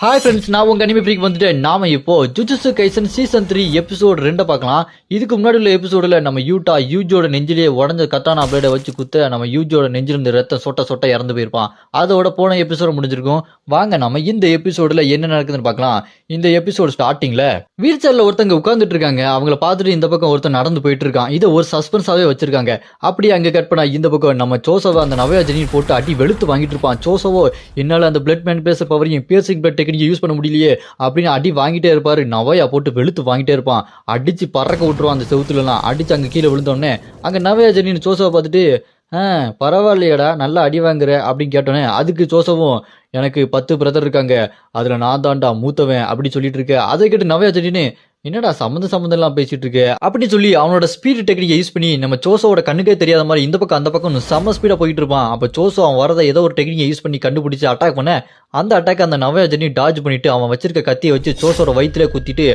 Hi friends, நான் உங்க anime freak வந்துட்டேன். நாம இப்போ ஜுஜுட்சு கைசன் சீசன் 3 எபிசோட் 2 பார்க்கலாம். இதுக்கு முன்னாடி உள்ள எபிசோடுல நம்ம யூஜியோட நெஞ்சிலேயே உடஞ்ச கட்டானா பிளேட வச்சு குத்த நம்ம யூஜியோட நெஞ்சிலிருந்து ரத்தம் சொட்ட சொட்ட இறந்து போயிருப்பான். அதோட போன எபிசோட முடிஞ்சிருக்கும். வாங்க நம்ம இந்த எபிசோடுல என்ன நடக்குதுன்னு பார்க்கலாம். இந்த எபிசோட் ஸ்டார்டிங்ல வீல் சேர்ல ஒருத்தங்க உட்கார்ந்துட்டு இருக்காங்க. அவங்கள பார்த்துட்டு இந்த பக்கம் ஒருத்தன் நடந்து போயிட்டு இருக்கான். இதை ஒரு சஸ்பென்ஸாவே வச்சிருக்காங்க. அப்படியே அங்க கட் பண்ணா இந்த பக்கம் நம்ம சோசோவை அந்த நவயா ஜெனி போட்டு அடி வெளுத்து வாங்கிட்டு இருப்பான். சோசோவோ என்னால அந்த பிளட் மேன் பேச பவரையும் பியர்சிங் பிளட் டெக்னிக் யூஸ் பண்ண முடியலையே அப்படின்னு அடி வாங்கிட்டே இருப்பாரு. நவையா போட்டு வெளுத்து வாங்கிட்டே இருப்பான். அடிச்சு பறக்க விட்டுருவான். அந்த செவுத்துலலாம் அடிச்சு அங்க கீழே விழுந்தோடனே அங்க நவையா ஜெனின்னு சோசோவை பார்த்துட்டு பரவாயில்லையடா நல்லா அடி வாங்குற அப்படின்னு கேட்டோன்னே அதுக்கு சோசவும் எனக்கு 10 பிரதர் இருக்காங்க, அதுல நான் தான்டா மூத்தவன் அப்படி சொல்லிட்டு இருக்க. அதை கேட்டு நவையா ஜெனின்னு என்னடா சம்மந்தம் எல்லாம் பேசிட்டு இருக்கு அப்படின்னு சொல்லி அவனோட ஸ்பீட் டெக்னிக்கை யூஸ் பண்ணி நம்ம சோசோட கண்ணுக்கே தெரியாத மாதிரி இந்த பக்கம் அந்த பக்கம் செம்ம ஸ்பீடா போயிட்டு இருப்பான். அப்ப சோசோ அவன் வரதை ஏதோ ஒரு டெக்னிக்கை யூஸ் பண்ணி கண்டுபிடிச்சு அட்டாக் பண்ண அந்த அட்டாக் அந்த நவையா ஜெனி டாஜ் பண்ணிட்டு அவன் வச்சிருக்க கத்தியை வச்சு சோசோட வயிற்றுல குத்திட்டு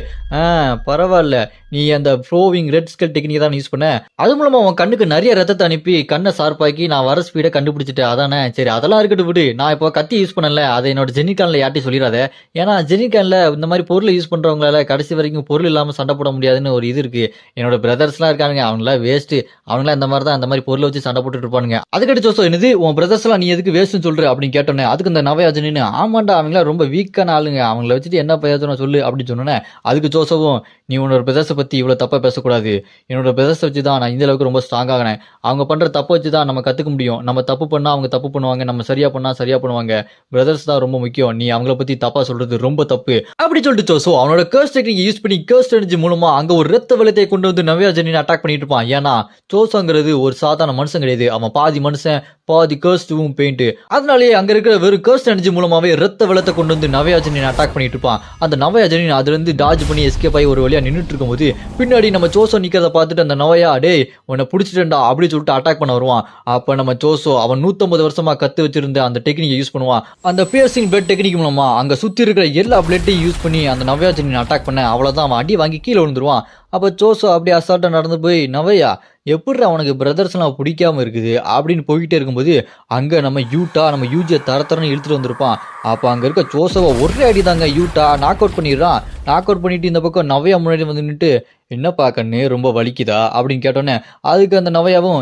பரவாயில்ல நீ அந்த ஃப்ளோவிங் ரெட் ஸ்கெல் டெக்னிக் தான் யூஸ் பண்ண, அது மூலமா அவன் கண்ணுக்கு நிறைய ரத்தத்தை அனுப்பி கண்ணை ஷார்ப்பாக்கி நான் வர ஸ்பீடை கண்டுபிடிச்சிட்டேன். அதானே சரி அதெல்லாம் இருக்கட்டும் விடு, நான் இப்போ கத்தி யூஸ் பண்ணல அதை என்னோட ஜெனிகான்ல யார்ட்டையும் சொல்லிடாத. ஏன்னா ஜெனிகான்ல இந்த மாதிரி பொருளை யூஸ் பண்றவங்களால கடைசி வரைக்கும் பொருள் இல்லாம சண்டை போட முடியாதுன்னு ஒரு இது இருக்கு. என்னோட பிரதர்ஸ்லாம் இருக்கானுங்க, அவங்களாம் வேஸ்ட், அவங்களாம் இந்த மாதிரி தான் அந்த மாதிரி பொருளை வச்சு சண்டை போட்டுட்டு இருப்பானுங்க. அதுக்கடுத்து சோசோ என்னது உன் பிரதர்ஸ் எல்லாம் நீ எதுக்கு வேஸ்ட்னு சொல்ற அப்படின்னு கேட்டோன்னே அதுக்கு இந்த நவையா ஜெனின்னு ஆமாண்டா அவங்களா ரொம்ப வீக்கான ஆளுங்க, அவங்கள வச்சுட்டு என்ன பிரயோஜனம் சொல்லு அப்படின்னு சொன்னோன்னே அதுக்கு ஜோசவும் நீ உன்னோட பிரதர்ஸை பத்தி இவ்வளவு தப்பா பேசக்கூடாது, என்னோட பிரதர்ஸை வச்சு தான் நான் இந்த அளவுக்கு ரொம்ப ஸ்ட்ராங் ஆகினேன், அவங்க பண்ற தப்பை வச்சு தான் நம்ம கத்துக்க முடியும், நம்ம தப்பு பண்ணா அவங்க தப்பு பண்ணுவாங்க, நம்ம சரியா பண்ணா சரியா பண்ணுவாங்க, பிரதர்ஸ் தான் ரொம்ப முக்கியம், நீ அவங்கள பத்தி தப்பா சொல்றது ரொம்ப தப்பு அப்படி சொல்லிட்டு சோசோ அவனோட கர்ஸ் டெக்னிக் யூஸ் பண்ணி கர்ஸ் எனர்ஜி மூலமா அங்க ஒரு ரத்த வெள்ளத்தை கொண்டு வந்து நவையா ஜெனினை அட்டாக் பண்ணிட்டு இருப்பான். ஏன்னா சோசோங்கிறது ஒரு சாதாரண மனுஷன் கிடையாது, அவன் பாதி மனுஷன் பாதி கர்ஸ்டும் பெயிண்ட், அதனாலேயே அங்க இருக்கிற வெறும் கர்ஸ் எனர்ஜி மூலமாவே ரத்த வெள்ளத்தை கொண்டு வந்து நவையா ஜெனினை அட்டாக் பண்ணிட்டு இருப்பான். அந்த நவையா ஜெனின் அதுல இருந்து டாஜ் பண்ணி எஸ்கேப் ஆகி ஒரு வழியா நின்றுட்டு இருக்கும்போது பின்னாடி நம்ம சோசோ நிக்கிறத பார்த்துட்டு அந்த நவையா டேய் உன்னை பிடிச்சிட்டா அப்படின்னு சொல்லிட்டு அட்டாக் பண்ண வருவான். அப்ப நம்ம சோசோ அவன் 150 வருஷமா கத்து வச்சிருந்த அந்த டெக்னிக்கை யூஸ் பண்ணுவான். அந்த பியர்சிங் பிளட் டெக்னிக் மூலமா அங்க சுத்தி இருக்கிற எல்லா பிளட்டையும் யூஸ் பண்ணி அந்த நவையா ஜெனினை அட்டாக் பண்ண அவ்வளவுதான் அவன் அடி வாங்கி கீழே விழுந்துருவான். அப்ப சோசோ அப்படியே அசால்ட்டா நடந்து போய் நவையா எப்படி அவனுக்கு பிரதர்ஸ் எல்லாம் பிடிக்காம இருக்குது அப்படின்னு போய்கிட்டே இருக்கும்போது அங்க நம்ம யூஜியை தரன்னு இழுத்துட்டு வந்திருப்பான். அப்ப அங்க இருக்க சோசோவை ஒரே அடி தாங்க யூட்டா நாக் அவுட் பண்ணிடுறான். நாக் அவுட் பண்ணிட்டு இந்த பக்கம் நவையா முன்னாடி வந்து நின்றுட்டு என்னப்பா கண்ணு ரொம்ப வலிக்குதா அப்படின்னு கேட்டோன்னே அதுக்கு அந்த நவையாவும்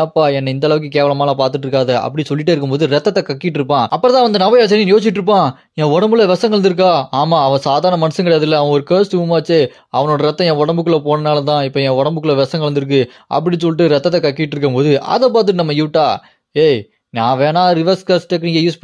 ஏப்பா என்னை இந்த அளவுக்கு கேவலமாலாம் பார்த்துட்டு இருக்காத அப்படி சொல்லிட்டே இருக்கும்போது ரத்தத்தை கக்கிட்டு இருப்பான். அப்புறம் தான் வந்து நவையா சரி யோசிச்சுட்டு இருப்பான், என் உடம்புல விஷங்கள் இருக்கா, ஆமா அவன் சாதாரண மனுஷன் கிடையாது இல்ல, அவன் ஒரு கர்ஸ்ட் ஊமாச்சு, அவனோட ரத்தம் என் உடம்புக்குள்ள போனனால தான் இப்ப என் உடம்புக்குள்ள விஷங்கள் வந்திருக்கு அப்படி சொல்லிட்டு ரத்தத்தை கக்கிட்டு இருக்கும் போது அதை பார்த்துட்டு நம்ம யூட்டா நான் வேணா ரிவர்ஸ் கர்ஸ் டெக்னிக்கை யூஸ்